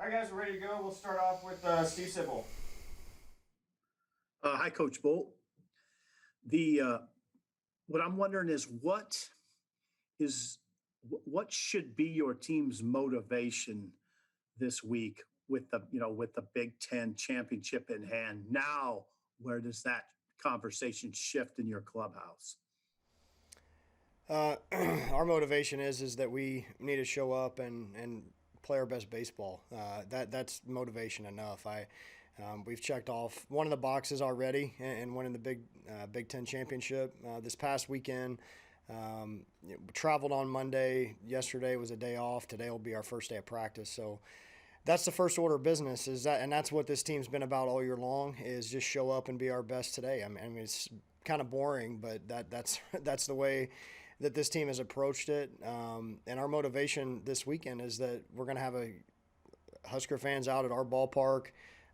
All right, guys, we're ready to go. We'll start off with Steve Sipple. Hi, Coach Bolt. The what I'm wondering is is what should be your team's motivation this week with the Big Ten championship in hand. Now, where does that conversation shift in your clubhouse? Uh, our motivation is that we need to show up and play our best baseball. That's motivation enough. We've checked off one of the boxes already and winning the Big Ten championship this past weekend. Traveled on Monday. Yesterday was a day off. Today will be our first day of practice. So that's the first order of business. And that's what this team's been about all year long. Is just show up and be our best today. I mean it's kind of boring, but that's the way that this team has approached it. And our motivation this weekend is that we're going to have a Husker fans out at our ballpark.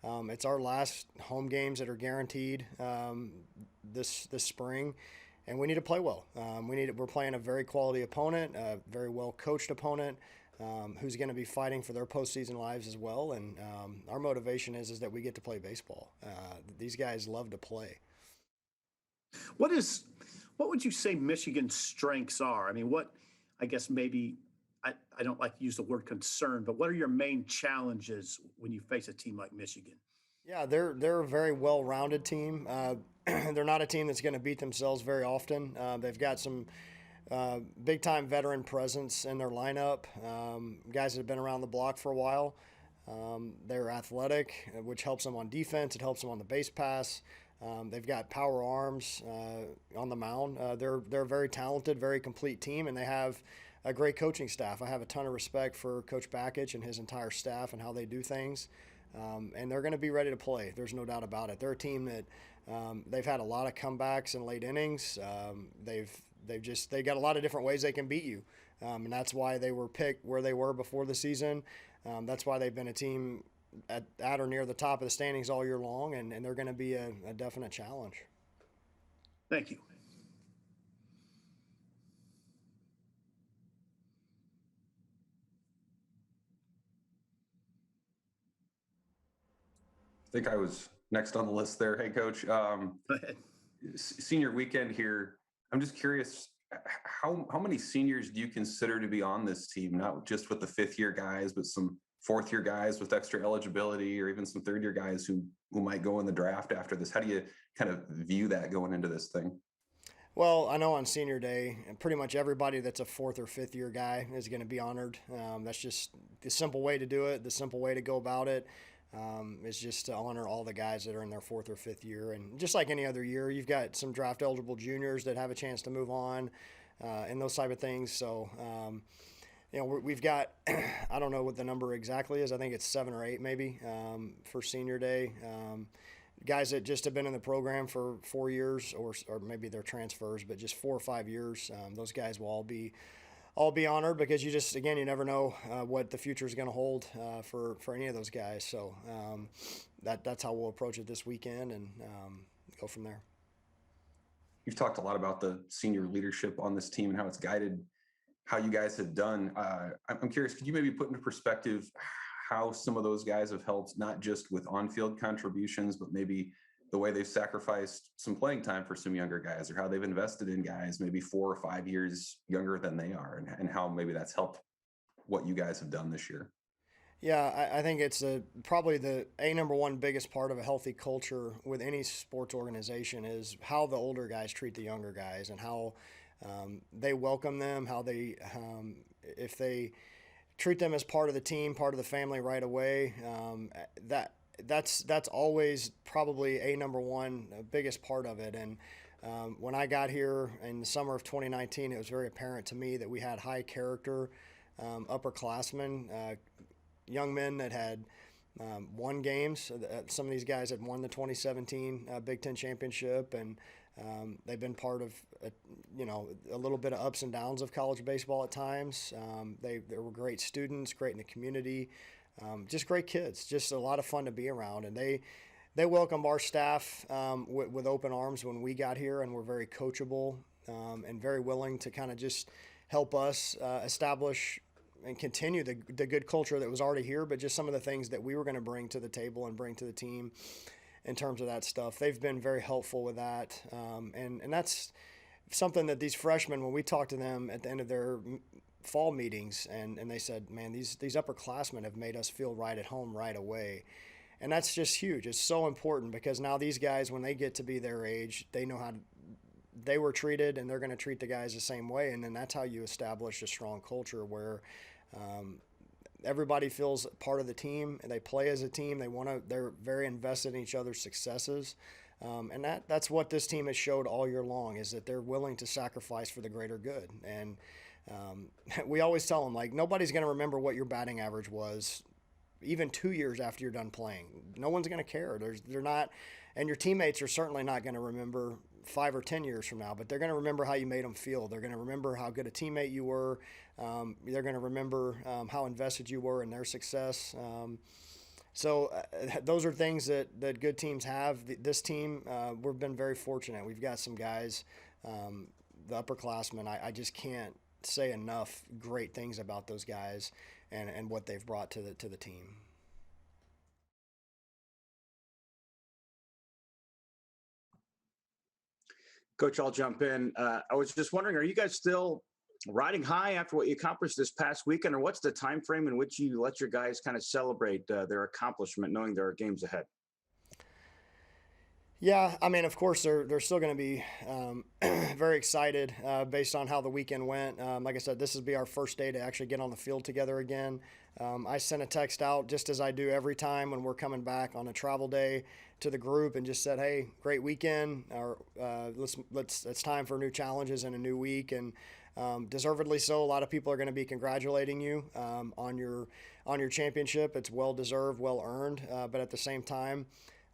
It's our last home games that are guaranteed this spring, and we need to play well. We're playing a very quality opponent, a very well coached opponent, who's going to be fighting for their postseason lives as well. And our motivation is that we get to play baseball. These guys love to play. What would you say Michigan's strengths are? I mean, I guess maybe I don't like to use the word concern, but what are your main challenges when you face a team like Michigan? Yeah, they're a very well-rounded team. They're not a team that's going to beat themselves very often. They've got some big-time veteran presence in their lineup, guys that have been around the block for a while. They're athletic, which helps them on defense. It helps them on the base pass. They've got power arms on the mound. They're a very talented, very complete team, and they have a great coaching staff. I have a ton of respect for Coach Bakich and his entire staff and how they do things. And they're going to be ready to play. There's no doubt about it. They're a team that they've had a lot of comebacks in late innings. They got a lot of different ways they can beat you, and that's why they were picked where they were before the season. That's why they've been a team at or near the top of the standings all year long, and they're going to be a definite challenge. Thank you. I think I was next on the list there. Hey, Coach. Go ahead. Senior weekend here. I'm just curious, how many seniors do you consider to be on this team? Not just with the fifth-year guys, but some fourth-year guys with extra eligibility, or even some third-year guys who might go in the draft after this. How do you kind of view that going into this thing? Well, I know on senior day, pretty much everybody that's a fourth or fifth year guy is going to be honored. That's just the simple way to do it, the simple way to go about it. Is just to honor all the guys that are in their fourth or fifth year. And just like any other year, you've got some draft eligible juniors that have a chance to move on and those type of things. So, we've got, I don't know what the number exactly is. I think it's 7 or 8 maybe for senior day. Guys that just have been in the program for 4 years or maybe they're transfers, but just 4 or 5 years. Those guys will all be honored because you never know what the future is going to hold for any of those guys. So that's how we'll approach it this weekend and go from there. You've talked a lot about the senior leadership on this team and how it's guided how you guys have done. I'm curious, could you maybe put into perspective how some of those guys have helped, not just with on-field contributions, but maybe the way they've sacrificed some playing time for some younger guys, or how they've invested in guys maybe 4 or 5 years younger than they are, and how maybe that's helped what you guys have done this year? Yeah, I think it's probably the number one biggest part of a healthy culture with any sports organization is how the older guys treat the younger guys and how they welcome them, how they if they treat them as part of the team, part of the family right away. That's always probably number one biggest part of it. And when I got here in the summer of 2019, it was very apparent to me that we had high character upperclassmen, young men that had won games. Some of these guys had won the 2017 Big Ten championship, and they've been part of a little bit of ups and downs of college baseball at times. They were great students, great in the community, just great kids, just a lot of fun to be around. And they welcomed our staff with open arms when we got here, and were very coachable and very willing to kind of just help us establish and continue the good culture that was already here, but just some of the things that we were going to bring to the table and bring to the team in terms of that stuff. They've been very helpful with that. And that's something that these freshmen, when we talked to them at the end of their fall meetings, and they said, man, these upperclassmen have made us feel right at home right away. And that's just huge. It's so important because now these guys, when they get to be their age, they know how they were treated, and they're going to treat the guys the same way. And then that's how you establish a strong culture where everybody feels part of the team, and they play as a team. They're very invested in each other's successes. And that's what this team has showed all year long, is that they're willing to sacrifice for the greater good. And we always tell them, like, nobody's going to remember what your batting average was even 2 years after you're done playing. No one's going to care. They're not, and your teammates are certainly not going to remember 5 or 10 years from now, but they're going to remember how you made them feel. They're going to remember how good a teammate you were. They're going to remember how invested you were in their success. So those are things that good teams have. This team, we've been very fortunate. We've got some guys, the upperclassmen. I just can't say enough great things about those guys and what they've brought to the team. Coach, I'll jump in. I was just wondering, are you guys still riding high after what you accomplished this past weekend, or what's the time frame in which you let your guys kind of celebrate their accomplishment, knowing there are games ahead? Yeah, I mean, of course, they're still going to be very excited based on how the weekend went. Like I said, this will be our first day to actually get on the field together again. I sent a text out, just as I do every time when we're coming back on a travel day, to the group, and just said, "Hey, great weekend. Or it's time for new challenges and a new week." And deservedly so. A lot of people are going to be congratulating you on your championship. It's well deserved, well earned. But at the same time,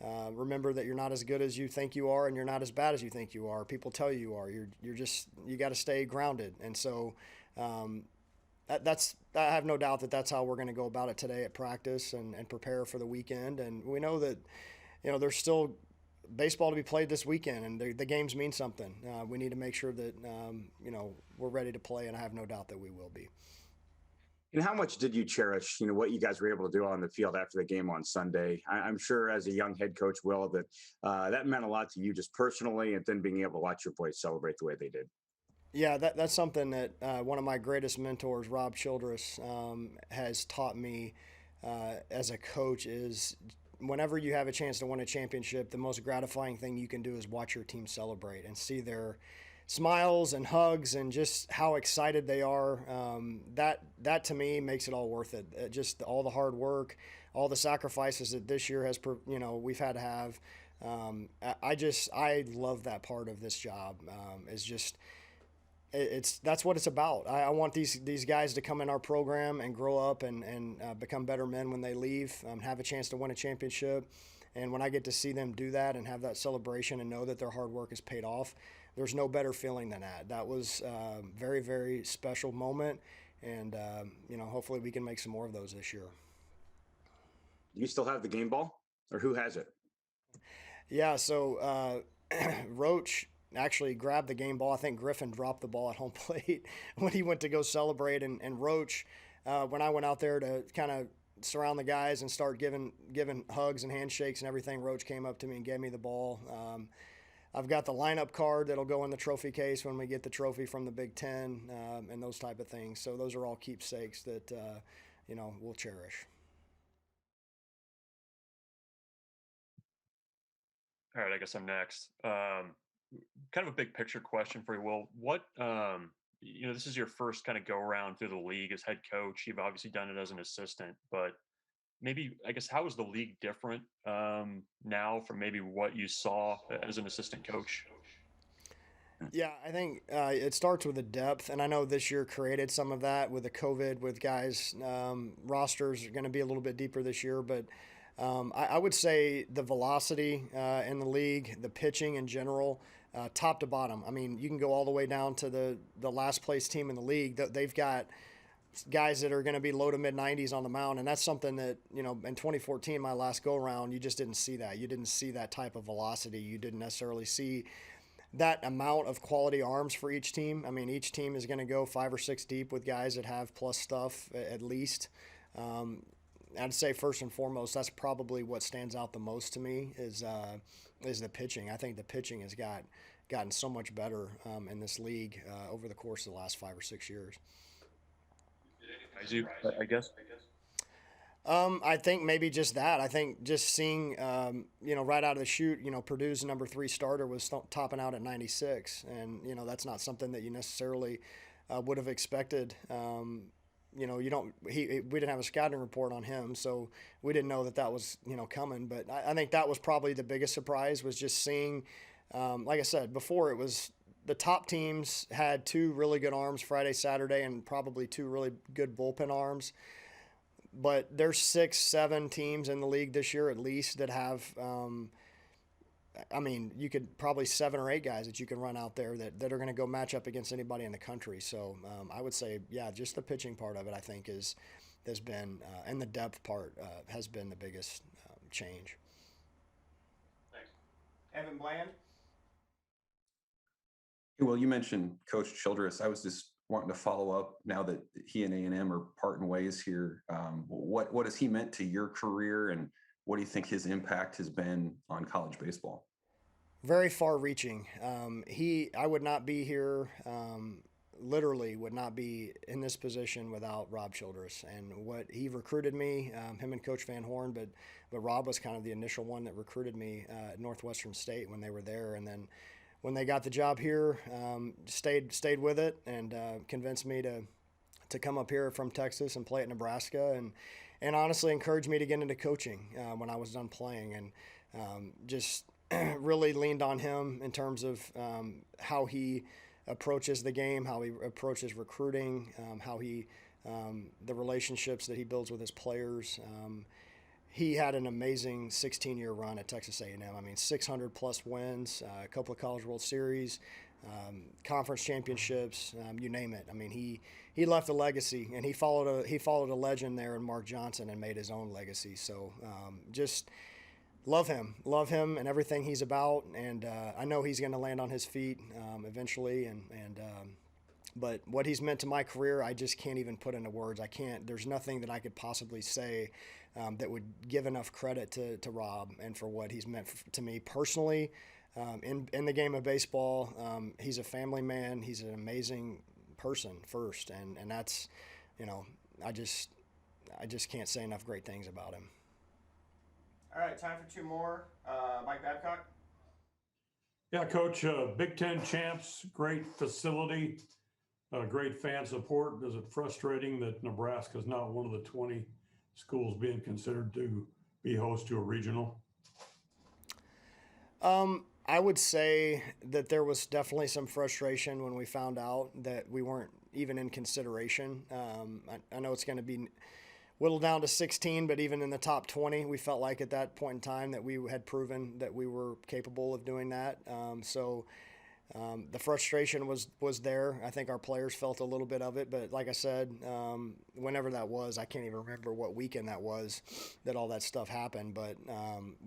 remember that you're not as good as you think you are, and you're not as bad as you think you are. People tell you are. You got to stay grounded. And so I have no doubt that that's how we're going to go about it today at practice and prepare for the weekend. And we know that, there's still baseball to be played this weekend, and the games mean something. We need to make sure that, we're ready to play, and I have no doubt that we will be. And how much did you cherish, what you guys were able to do on the field after the game on Sunday? I'm sure as a young head coach, Will, that that meant a lot to you just personally, and then being able to watch your boys celebrate the way they did. Yeah, that's something that one of my greatest mentors, Rob Childress, has taught me as a coach is whenever you have a chance to win a championship, the most gratifying thing you can do is watch your team celebrate and see their smiles and hugs and just how excited they are. That to me makes it all worth it. Just all the hard work, all the sacrifices that this year has, we've had to have. I love that part of this job. That's what it's about. I want these guys to come in our program and grow up and become better men when they leave, have a chance to win a championship. And when I get to see them do that and have that celebration and know that their hard work is paid off, there's no better feeling than that. That was a very, very special moment. And, hopefully we can make some more of those this year. Do you still have the game ball, or who has it? Yeah, so Roach actually grabbed the game ball. I think Griffin dropped the ball at home plate when he went to go celebrate. And Roach, when I went out there to kind of surround the guys and start giving hugs and handshakes and everything, Roach came up to me and gave me the ball. I've got the lineup card that'll go in the trophy case when we get the trophy from the Big Ten and those type of things. So those are all keepsakes that, we'll cherish. All right, I guess I'm next. Kind of a big picture question for you, Will. What, this is your first kind of go around through the league as head coach. You've obviously done it as an assistant, but maybe, I guess, how is the league different now from maybe what you saw as an assistant coach? Yeah, I think it starts with the depth, and I know this year created some of that with the COVID, with guys. Rosters are going to be a little bit deeper this year, but I would say the velocity in the league, the pitching in general, top to bottom. I mean, you can go all the way down to the last place team in the league. They've got guys that are going to be low to mid 90s on the mound, and that's something that, in 2014, my last go around, you just didn't see that. You didn't see that type of velocity. You didn't necessarily see that amount of quality arms for each team. I mean, each team is going to go 5 or 6 deep with guys that have plus stuff at least. I'd say first and foremost, that's probably what stands out the most to me is the pitching. I think the pitching has gotten so much better in this league over the course of the last 5 or 6 years. I guess. I think maybe just that. I think just seeing, right out of the chute, Purdue's number 3 starter was topping out at 96, and that's not something that you necessarily would have expected. We didn't have a scouting report on him, so we didn't know that was coming. But I think that was probably the biggest surprise, was just seeing, like I said before, it was the top teams had 2 really good arms Friday, Saturday, and probably 2 really good bullpen arms. But there's 6, 7 teams in the league this year at least that have, you could probably 7 or 8 guys that you can run out there that are going to go match up against anybody in the country. So I would say, yeah, just the pitching part of it, I think, has been, and the depth part has been the biggest change. Thanks. Evan Bland. Well, you mentioned Coach Childress. I was just wanting to follow up now that he and A&M are parting ways here. What has he meant to your career, and what do you think his impact has been on college baseball? Very far-reaching. I would not be here, literally would not be in this position without Rob Childress. And what he recruited me, him and Coach Van Horn, but Rob was kind of the initial one that recruited me at Northwestern State when they were there. And then when they got the job here, stayed with it and convinced me to come up here from Texas and play at Nebraska, and honestly encouraged me to get into coaching when I was done playing, and just really leaned on him in terms of how he approaches the game, how he approaches recruiting, how he the relationships that he builds with his players. He had an amazing 16-year run at Texas A&M. 600 plus wins, a couple of College World Series, conference championships, you name it. He left a legacy, and he followed a legend there in Mark Johnson and made his own legacy. So just love him and everything he's about. And I know he's going to land on his feet eventually. But what he's meant to my career, I just can't even put into words. There's nothing that I could possibly say that would give enough credit to Rob and for what he's meant to me personally in the game of baseball. He's a family man. He's an amazing person first. And that's, I just can't say enough great things about him. All right, time for 2 more. Mike Babcock. Yeah, Coach, Big Ten champs, great facility, great fan support. Is it frustrating that Nebraska is not one of the 20 schools being considered to be host to a regional? I would say that there was definitely some frustration when we found out that we weren't even in consideration. I know it's going to be whittled down to 16, but even in the top 20, we felt like at that point in time that we had proven that we were capable of doing that. The frustration was there. I think our players felt a little bit of it, but like I said, whenever that was, I can't even remember what weekend that was that all that stuff happened, but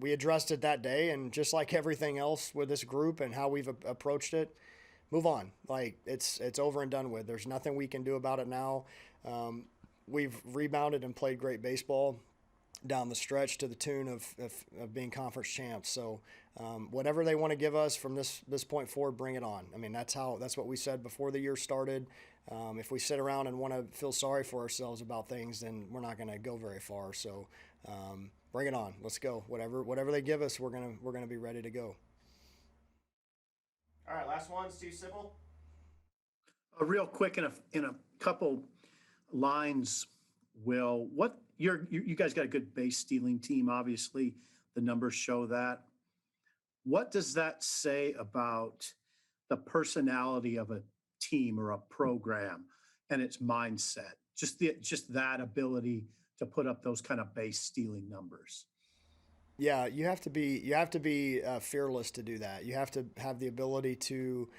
we addressed it that day, and just like everything else with this group and how we've approached it, move on. Like it's over and done with. There's nothing we can do about it now. We've rebounded and played great baseball down the stretch to the tune of being conference champs. So whatever they want to give us from this point forward, bring it on. That's what we said before the year started. If we sit around and want to feel sorry for ourselves about things, then we're not going to go very far. So bring it on. Let's go. Whatever they give us, we're gonna be ready to go. All right, last one, Steve Sibble. Real quick, in a couple lines, Will, you guys got a good base stealing team. Obviously, the numbers show that. What does that say about the personality of a team or a program and its mindset? Just that ability to put up those kind of base stealing numbers. Yeah, you have to be fearless to do that. You have to have the ability to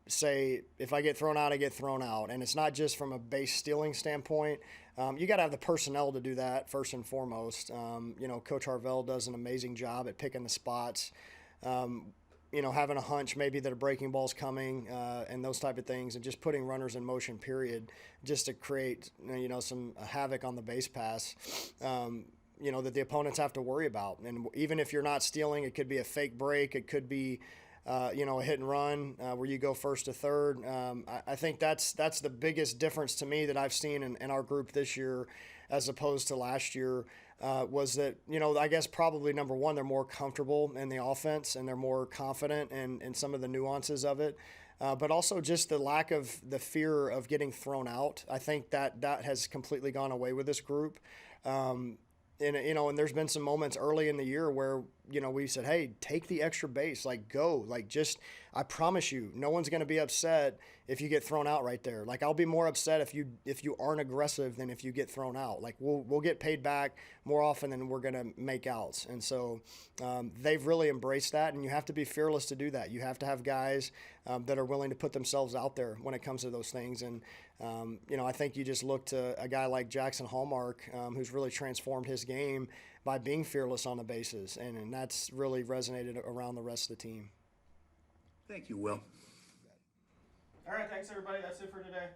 say, if I get thrown out, I get thrown out. And it's not just from a base stealing standpoint. You got to have the personnel to do that first and foremost. Coach Harvell does an amazing job at picking the spots. having a hunch maybe that a breaking ball's coming and those type of things, and just putting runners in motion, period, just to create, some havoc on the base pass, that the opponents have to worry about. And even if you're not stealing, it could be a fake break. It could be, a hit and run where you go first to third. I think that's the biggest difference to me that I've seen in our group this year as opposed to last year. Was that, I guess probably number one, they're more comfortable in the offense and they're more confident in some of the nuances of it. But also just the lack of the fear of getting thrown out. I think that has completely gone away with this group. And there's been some moments early in the year where, we said, hey, take the extra base, like go, like just, I promise you, no one's going to be upset if you get thrown out right there. Like I'll be more upset if you aren't aggressive than if you get thrown out. Like we'll get paid back more often than we're going to make outs. And so they've really embraced that, and you have to be fearless to do that. You have to have guys that are willing to put themselves out there when it comes to those things. And I think you just look to a guy like Jackson Hallmark, who's really transformed his game by being fearless on the bases, and that's really resonated around the rest of the team. Thank you, Will. All right, thanks everybody. That's it for today.